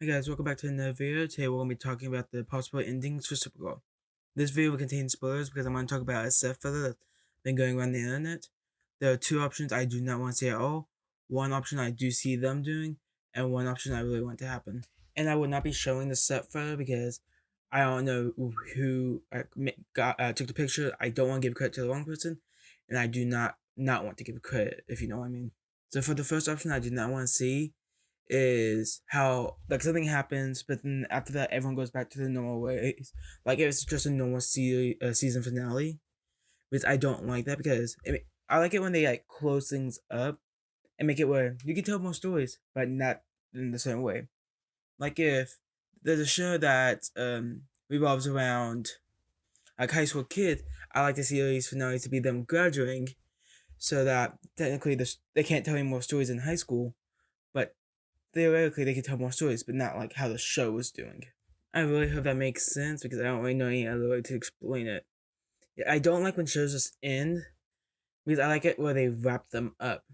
Hey guys, welcome back to another video. Today we're going to be talking about the possible endings for Supergirl. This video will contain spoilers because I'm going to talk about a set filler that's been going around the internet. There are two options I do not want to see at all. One option I do see them doing, and one option I really want to happen. And I will not be showing the set filler because I don't know who took the picture. I don't want to give credit to the wrong person, and I do not want to give credit, if you know what I mean. So for the first option I do not want to see is how like something happens, but then after that everyone goes back to the normal ways. Like if it's just a normal season finale, because I don't like that because I like it when they like close things up and make it where you can tell more stories, but not in the same way. Like if there's a show that revolves around like high school kids, I like the series finale to be them graduating, so that technically they can't tell any more stories in high school, but theoretically they could tell more stories, but not like how the show was doing. I really hope that makes sense because I don't really know any other way to explain it. Yeah, I don't like when shows just end because I like it where they wrap them up.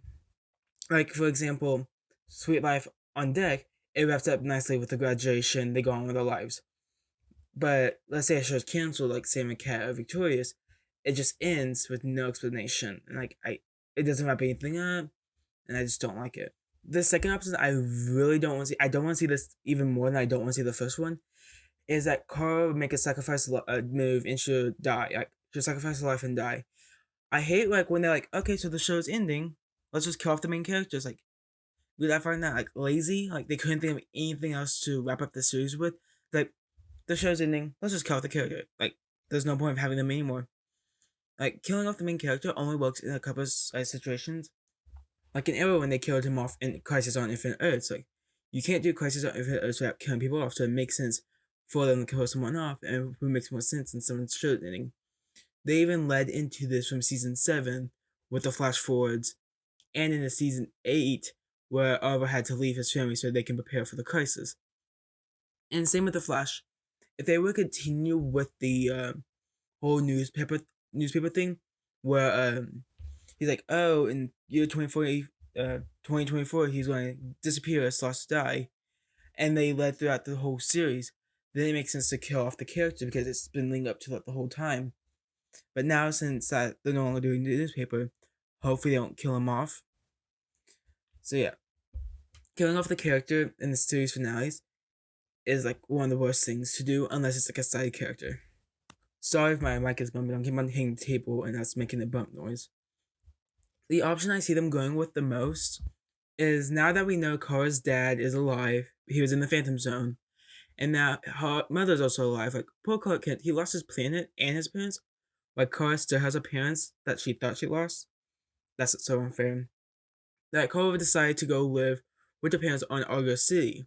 Like for example, Sweet Life on Deck, it wraps up nicely with the graduation, they go on with their lives. But let's say a show's canceled, like Sam and Cat are victorious, it just ends with no explanation. And it doesn't wrap anything up, and I just don't like it. The second option I really don't want to see, I don't want to see this even more than I don't want to see the first one, is that Kara would make a sacrifice move and she'll die. Like, she'll sacrifice her life and die. I hate, like, when they're like, okay, so the show's ending, let's just kill off the main characters. Like, dude, I find that, like, lazy. Like, they couldn't think of anything else to wrap up the series with. Like, the show's ending, let's just kill off the character. Like, there's no point of having them anymore. Like, killing off the main character only works in a couple of situations. Like in Arrow when they killed him off in Crisis on Infinite Earths. Like, you can't do Crisis on Infinite Earths without killing people off, so it makes sense for them to kill someone off, and who makes more sense than someone's show ending. They even led into this from season 7 with the flash forwards, and in the season 8 where Oliver had to leave his family so they can prepare for the crisis. And same with the Flash. If they would continue with the whole newspaper thing, where he's like, oh, in year 2024, he's going to disappear, slash die, and they led throughout the whole series. Then it makes sense to kill off the character because it's been linked up to that the whole time. But now, since they're no longer doing the newspaper, hopefully they don't kill him off. So yeah, killing off the character in the series finales is like one of the worst things to do unless it's like a side character. Sorry if my mic is bumping. I'm keep on hitting the table and that's making the bump noise. The option I see them going with the most is now that we know Kara's dad is alive, he was in the Phantom Zone, and now her mother's also alive. Like, poor Clark Kent, he lost his planet and his parents, like Kara still has her parents that she thought she lost. That's so unfair. That Kara decided to go live with her parents on Argo City.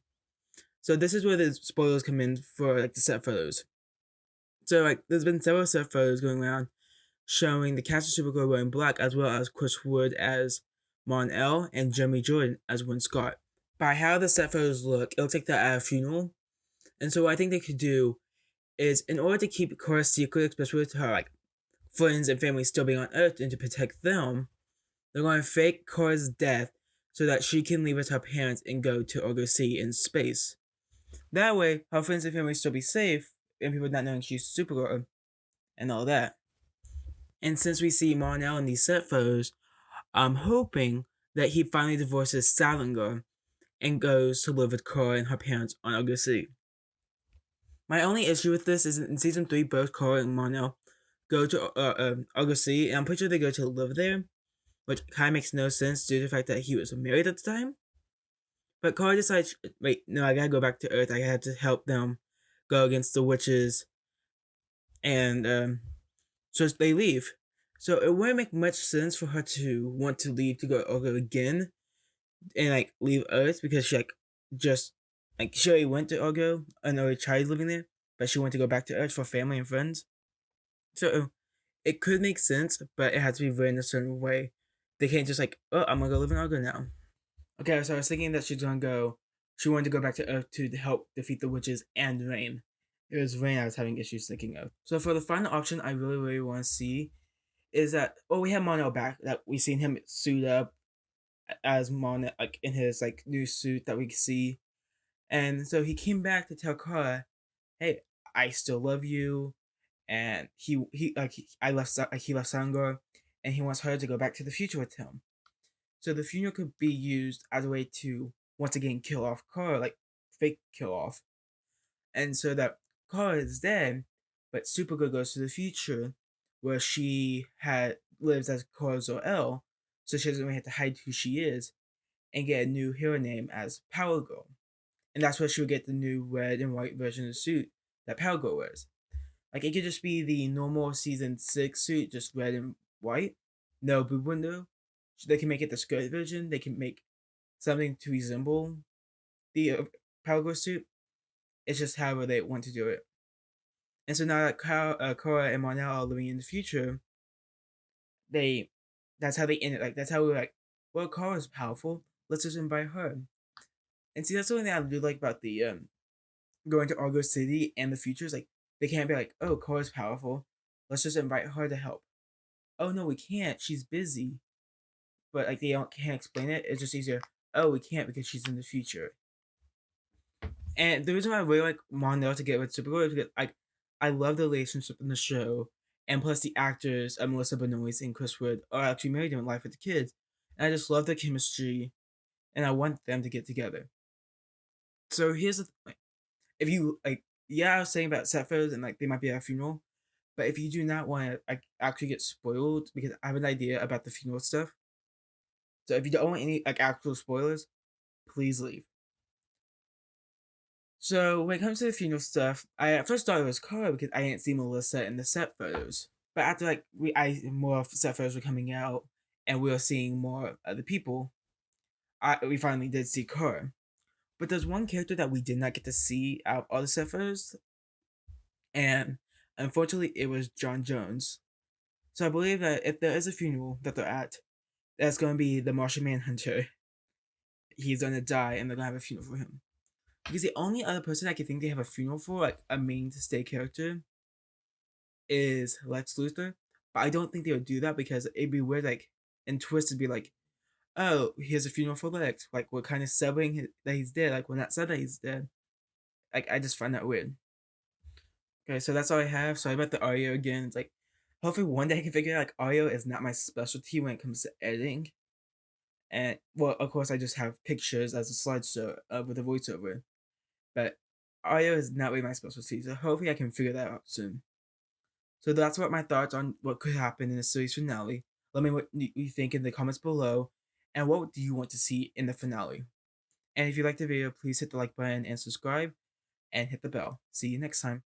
So this is where the spoilers come in for like the set photos. So like there's been several set photos going around showing the cast of Supergirl wearing black, as well as Chris Wood as Mon-El and Jeremy Jordan as Win Scott. By how the set photos look, it looks like they're at a funeral. And so what I think they could do is, in order to keep Cora's secret, especially with her like friends and family still being on Earth and to protect them, they're going to fake Cora's death so that she can leave with her parents and go to Argo City in space. That way, her friends and family still be safe, and people not knowing she's Supergirl and all that. And since we see Mon-El in these set photos, I'm hoping that he finally divorces Salinger and goes to live with Kara and her parents on Argo City. My only issue with this is in season 3, both Kara and Mon-El go to Argo City, and I'm pretty sure they go to live there, which kind of makes no sense due to the fact that he was married at the time. But Kara decides, wait, no, I gotta go back to Earth. I have to help them go against the witches, and so they leave. So it wouldn't make much sense for her to want to leave to go over again and like leave Earth because she like just like she already went to Argo and already tried living there, but she wanted to go back to Earth for family and friends. So it could make sense, but it has to be written a certain way. They can't just like, oh, I'm gonna go live in Argo now. Okay, so I was thinking that she's gonna go. She wanted to go back to Earth to help defeat the witches and Rain. It was Rain I was having issues thinking of. So for the final option, I really want to see is that we have Mon-El back. That we seen him suit up as Mon, like in his like new suit that we see, And so he came back to tell Kara, "Hey, I still love you." And he left Sangor, and he wants her to go back to the future with him. So the funeral could be used as a way to once again kill off Kara, like fake kill off, and so that Kara is dead, but Supergirl goes to the future, where she had lives as Kara Zor-El, so she doesn't really have to hide who she is, and get a new hero name as Power Girl, and that's where she'll get the new red and white version of the suit that Power Girl wears. Like it could just be the normal season 6 suit, just red and white, no boob window. They can make it the skirt version. They can make something to resemble the Power Girl suit. It's just however they want to do it. And so now that Korra and Marnell are living in the future, they that's how they end it. Like that's how we're like, well, Korra's powerful. Let's just invite her. And see, that's the only thing I do like about the going to Argo City and the future is like they can't be like, oh, Korra's powerful. Let's just invite her to help. Oh no, we can't. She's busy. But like can't explain it. It's just easier. Oh, we can't because she's in the future. And the reason why I really like Mondale to get with Supergirl is because I love the relationship in the show, and plus the actors Melissa Benoist and Chris Wood are actually married in life with the kids, and I just love the chemistry, and I want them to get together. So here's the thing: if you like, yeah, I was saying about set photos and like they might be at a funeral, but if you do not want to like actually get spoiled, because I have an idea about the funeral stuff, so if you don't want any like actual spoilers, please leave. So when it comes to the funeral stuff, I at first thought it was Cara because I didn't see Melissa in the set photos. But after like more set photos were coming out and we were seeing more of the people, we finally did see Cara. But there's one character that we did not get to see out of all the set photos, and unfortunately it was John Jones. So I believe that if there is a funeral that they're at, that's going to be the Martian Manhunter. He's going to die, and they're going to have a funeral for him. Because the only other person I can think they have a funeral for, like a mainstay character, is Lex Luthor. But I don't think they would do that because it'd be weird, like, and twisted be like, oh, here's a funeral for Lex. Like, we're kind of celebrating that he's dead. Like, we're not sad that he's dead. Like, I just find that weird. Okay, so that's all I have. Sorry about the audio again. It's like, hopefully one day I can figure out, like, audio is not my specialty when it comes to editing. And, well, of course, I just have pictures as a slideshow with a voiceover. But audio is not really my specialty, so hopefully I can figure that out soon. So that's what my thoughts on what could happen in the series finale. Let me know what you think in the comments below, and what do you want to see in the finale. And if you liked the video, please hit the like button and subscribe, and hit the bell. See you next time.